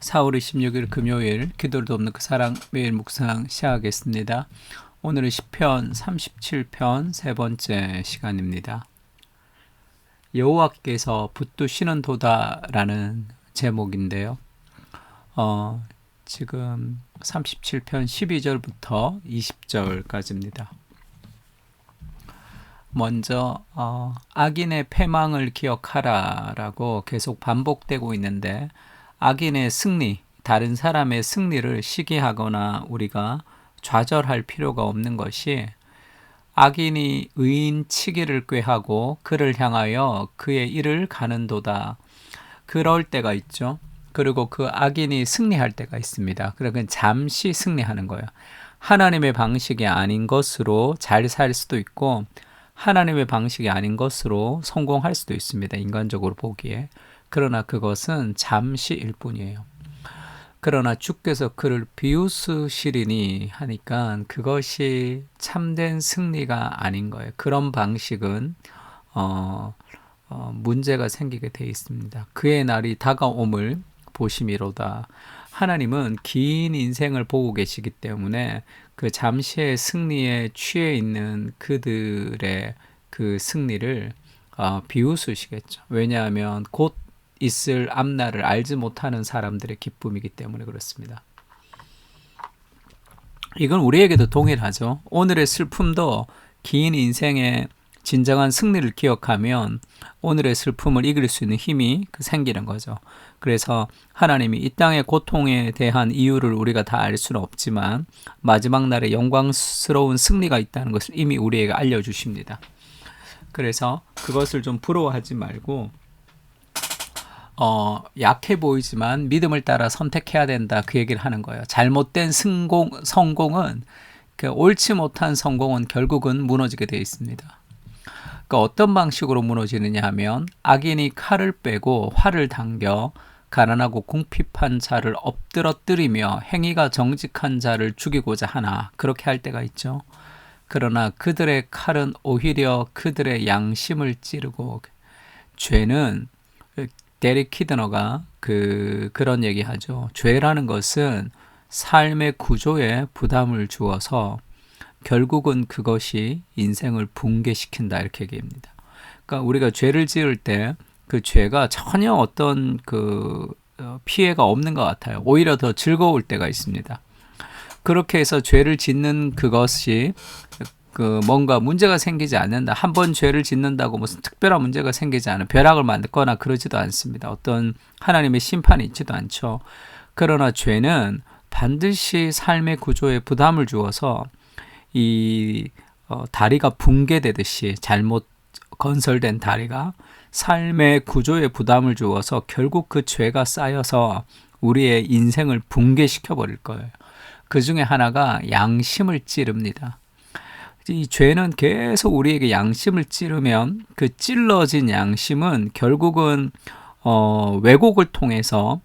4월 26일 금요일 기도를 돕는 그 사랑 매일 묵상 시작하겠습니다. 오늘은 시편 37편 세 번째 시간입니다. 여호와께서 붙드시는 도다라는 제목인데요. 지금 37편 12절부터 20절까지입니다. 먼저 악인의 패망을 기억하라라고 계속 반복되고 있는데, 악인의 승리, 다른 사람의 승리를 시기하거나 우리가 좌절할 필요가 없는 것이, 악인이 의인 치기를 꾀하고 그를 향하여 그의 일을 가는도다. 그럴 때가 있죠. 그리고 그 악인이 승리할 때가 있습니다. 그러면 잠시 승리하는 거예요. 하나님의 방식이 아닌 것으로 잘 살 수도 있고, 하나님의 방식이 아닌 것으로 성공할 수도 있습니다. 인간적으로 보기에. 그러나 그것은 잠시일 뿐이에요. 그러나 주께서 그를 비웃으시리니 하니까 그것이 참된 승리가 아닌 거예요. 그런 방식은 문제가 생기게 돼 있습니다. 그의 날이 다가옴을 보심이로다. 하나님은 긴 인생을 보고 계시기 때문에 그 잠시의 승리에 취해 있는 그들의 그 승리를 비웃으시겠죠. 왜냐하면 곧 있을 앞날을 알지 못하는 사람들의 기쁨이기 때문에 그렇습니다. 이건 우리에게도 동일하죠. 오늘의 슬픔도 긴 인생의 진정한 승리를 기억하면 오늘의 슬픔을 이길 수 있는 힘이 생기는 거죠. 그래서 하나님이 이 땅의 고통에 대한 이유를 우리가 다 알 수는 없지만 마지막 날에 영광스러운 승리가 있다는 것을 이미 우리에게 알려주십니다. 그래서 그것을 좀 부러워하지 말고 약해 보이지만 믿음을 따라 선택해야 된다, 그 얘기를 하는 거예요. 잘못된 성공은, 옳지 못한 성공은 결국은 무너지게 되어 있습니다. 그러니까 어떤 방식으로 무너지느냐 하면, 악인이 칼을 빼고 활을 당겨 가난하고 궁핍한 자를 엎드러뜨리며 행위가 정직한 자를 죽이고자 하나, 그렇게 할 때가 있죠. 그러나 그들의 칼은 오히려 그들의 양심을 찌르고, 죄는 데릭 키드너가 그런 얘기하죠. 죄라는 것은 삶의 구조에 부담을 주어서 결국은 그것이 인생을 붕괴시킨다, 이렇게 얘기합니다. 그러니까 우리가 죄를 지을 때 그 죄가 전혀 어떤 피해가 없는 것 같아요. 오히려 더 즐거울 때가 있습니다. 그렇게 해서 죄를 짓는 그것이 뭔가 문제가 생기지 않는다. 한 번 죄를 짓는다고 무슨 특별한 문제가 생기지 않은, 벼락을 만들거나 그러지도 않습니다. 어떤 하나님의 심판이 있지도 않죠. 그러나 죄는 반드시 삶의 구조에 부담을 주어서 이 다리가 붕괴되듯이, 잘못 건설된 다리가 삶의 구조에 부담을 주어서 결국 그 죄가 쌓여서 우리의 인생을 붕괴시켜 버릴 거예요. 그 중에 하나가 양심을 찌릅니다. 이 죄는 계속 우리에게 양심을 찌르면 그 찔러진 양심은 결국은 왜곡을 통해서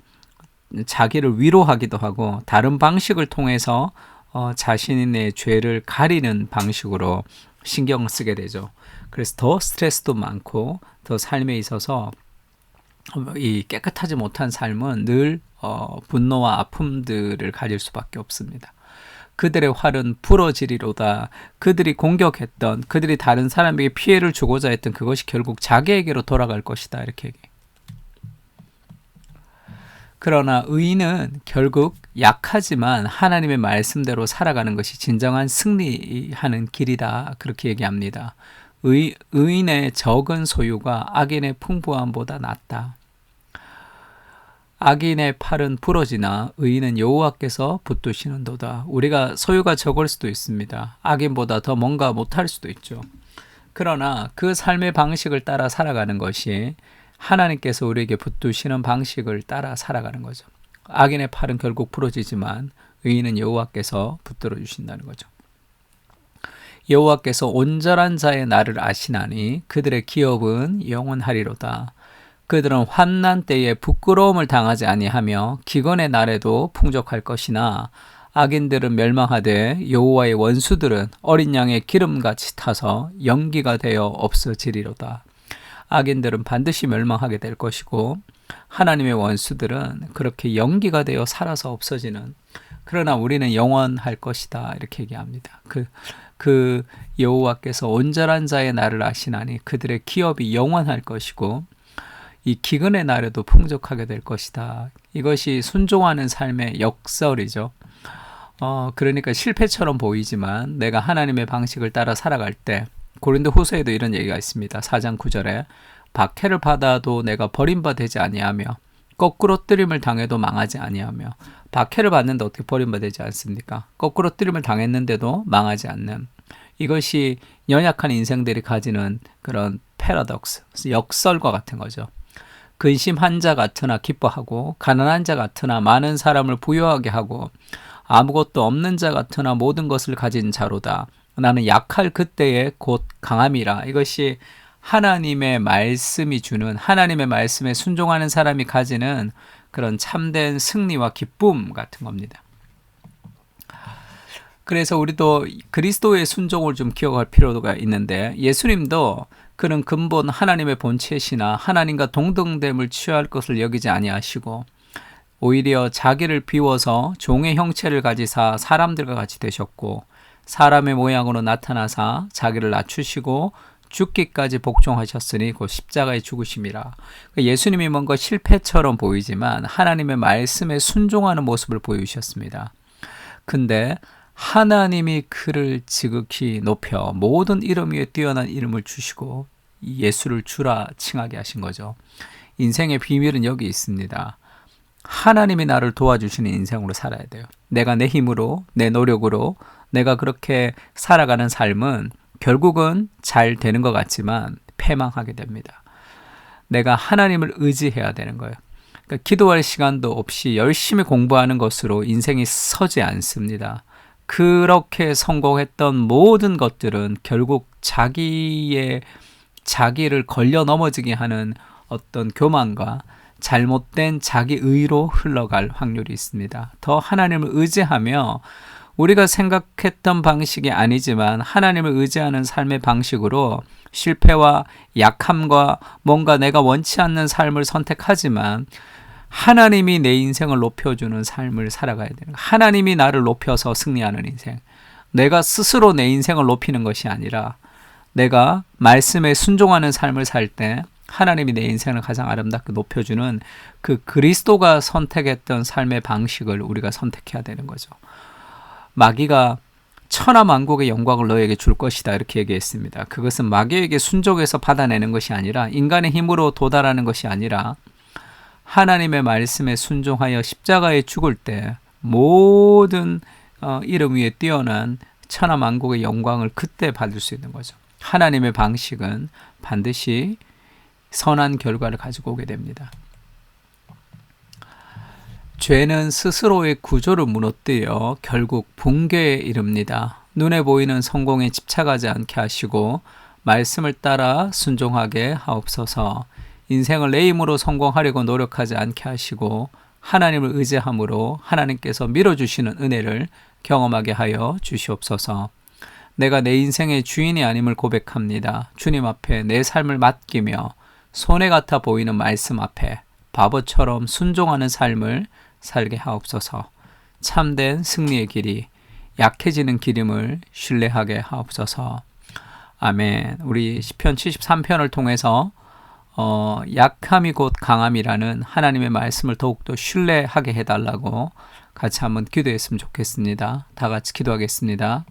자기를 위로하기도 하고, 다른 방식을 통해서 자신의 죄를 가리는 방식으로 신경을 쓰게 되죠. 그래서 더 스트레스도 많고, 더 삶에 있어서 이 깨끗하지 못한 삶은 늘 분노와 아픔들을 가질 수밖에 없습니다. 그들의 활은 부러지리로다. 그들이 공격했던, 그들이 다른 사람에게 피해를 주고자 했던 그것이 결국 자기에게로 돌아갈 것이다, 이렇게 얘기해요. 그러나 의인은 결국 약하지만 하나님의 말씀대로 살아가는 것이 진정한 승리하는 길이다, 그렇게 얘기합니다. 의인의 적은 소유가 악인의 풍부함보다 낫다. 악인의 팔은 부러지나 의인은 여호와께서 붙드시는도다. 우리가 소유가 적을 수도 있습니다. 악인보다 더 뭔가 못할 수도 있죠. 그러나 그 삶의 방식을 따라 살아가는 것이 하나님께서 우리에게 붙드시는 방식을 따라 살아가는 거죠. 악인의 팔은 결국 부러지지만 의인은 여호와께서 붙들어 주신다는 거죠. 여호와께서 온전한 자의 날을 아시나니 그들의 기업은 영원하리로다. 그들은 환난 때에 부끄러움을 당하지 아니하며 기근의 날에도 풍족할 것이나, 악인들은 멸망하되 여호와의 원수들은 어린 양의 기름같이 타서 연기가 되어 없어지리로다. 악인들은 반드시 멸망하게 될 것이고 하나님의 원수들은 그렇게 연기가 되어 살아서 없어지는, 그러나 우리는 영원할 것이다 이렇게 얘기합니다. 그 여호와께서 온전한 자의 날을 아시나니 그들의 기업이 영원할 것이고 이 기근의 날에도 풍족하게 될 것이다. 이것이 순종하는 삶의 역설이죠. 그러니까 실패처럼 보이지만 내가 하나님의 방식을 따라 살아갈 때, 고린도 후서에도 이런 얘기가 있습니다. 4장 9절에 박해를 받아도 내가 버림받지 아니하며 거꾸로 뜨림을 당해도 망하지 아니하며. 박해를 받는데 어떻게 버림받지 않습니까? 거꾸로 뜨림을 당했는데도 망하지 않는, 이것이 연약한 인생들이 가지는 그런 패러독스, 역설과 같은 거죠. 근심한 자 같으나 기뻐하고 가난한 자 같으나 많은 사람을 부유하게 하고 아무것도 없는 자 같으나 모든 것을 가진 자로다. 나는 약할 그때에 곧 강함이라. 이것이 하나님의 말씀이 주는, 하나님의 말씀에 순종하는 사람이 가지는 그런 참된 승리와 기쁨 같은 겁니다. 그래서 우리도 그리스도의 순종을 좀 기억할 필요가 있는데, 예수님도 그는 근본 하나님의 본체시나 하나님과 동등됨을 취할 것을 여기지 아니하시고 오히려 자기를 비워서 종의 형체를 가지사 사람들과 같이 되셨고 사람의 모양으로 나타나사 자기를 낮추시고 죽기까지 복종하셨으니 곧 십자가에 죽으심이라. 예수님이 뭔가 실패처럼 보이지만 하나님의 말씀에 순종하는 모습을 보여주셨습니다. 근데 하나님이 그를 지극히 높여 모든 이름 위에 뛰어난 이름을 주시고 예수를 주라 칭하게 하신 거죠. 인생의 비밀은 여기 있습니다. 하나님이 나를 도와주시는 인생으로 살아야 돼요. 내가 내 힘으로, 내 노력으로 내가 그렇게 살아가는 삶은 결국은 잘 되는 것 같지만 패망하게 됩니다. 내가 하나님을 의지해야 되는 거예요. 그러니까 기도할 시간도 없이 열심히 공부하는 것으로 인생이 서지 않습니다. 그렇게 성공했던 모든 것들은 결국 자기를 걸려 넘어지게 하는 어떤 교만과 잘못된 자기 의로 흘러갈 확률이 있습니다. 더 하나님을 의지하며 우리가 생각했던 방식이 아니지만 하나님을 의지하는 삶의 방식으로 실패와 약함과 뭔가 내가 원치 않는 삶을 선택하지만 하나님이 내 인생을 높여주는 삶을 살아가야 되는 거예요. 하나님이 나를 높여서 승리하는 인생. 내가 스스로 내 인생을 높이는 것이 아니라 내가 말씀에 순종하는 삶을 살 때 하나님이 내 인생을 가장 아름답게 높여주는 그 그리스도가 선택했던 삶의 방식을 우리가 선택해야 되는 거죠. 마귀가 천하만국의 영광을 너에게 줄 것이다 이렇게 얘기했습니다. 그것은 마귀에게 순종해서 받아내는 것이 아니라 인간의 힘으로 도달하는 것이 아니라 하나님의 말씀에 순종하여 십자가에 죽을 때 모든 이름 위에 뛰어난 천하만국의 영광을 그때 받을 수 있는 거죠. 하나님의 방식은 반드시 선한 결과를 가지고 오게 됩니다. 죄는 스스로의 구조를 무너뜨려 결국 붕괴에 이릅니다. 눈에 보이는 성공에 집착하지 않게 하시고 말씀을 따라 순종하게 하옵소서. 인생을 내 힘으로 성공하려고 노력하지 않게 하시고 하나님을 의지함으로 하나님께서 밀어주시는 은혜를 경험하게 하여 주시옵소서. 내가 내 인생의 주인이 아님을 고백합니다. 주님 앞에 내 삶을 맡기며 손해 같아 보이는 말씀 앞에 바보처럼 순종하는 삶을 살게 하옵소서. 참된 승리의 길이, 약해지는 기름을 신뢰하게 하옵소서. 아멘. 우리 시편 73편을 통해서 약함이 곧 강함이라는 하나님의 말씀을 더욱더 신뢰하게 해달라고 같이 한번 기도했으면 좋겠습니다. 다 같이 기도하겠습니다.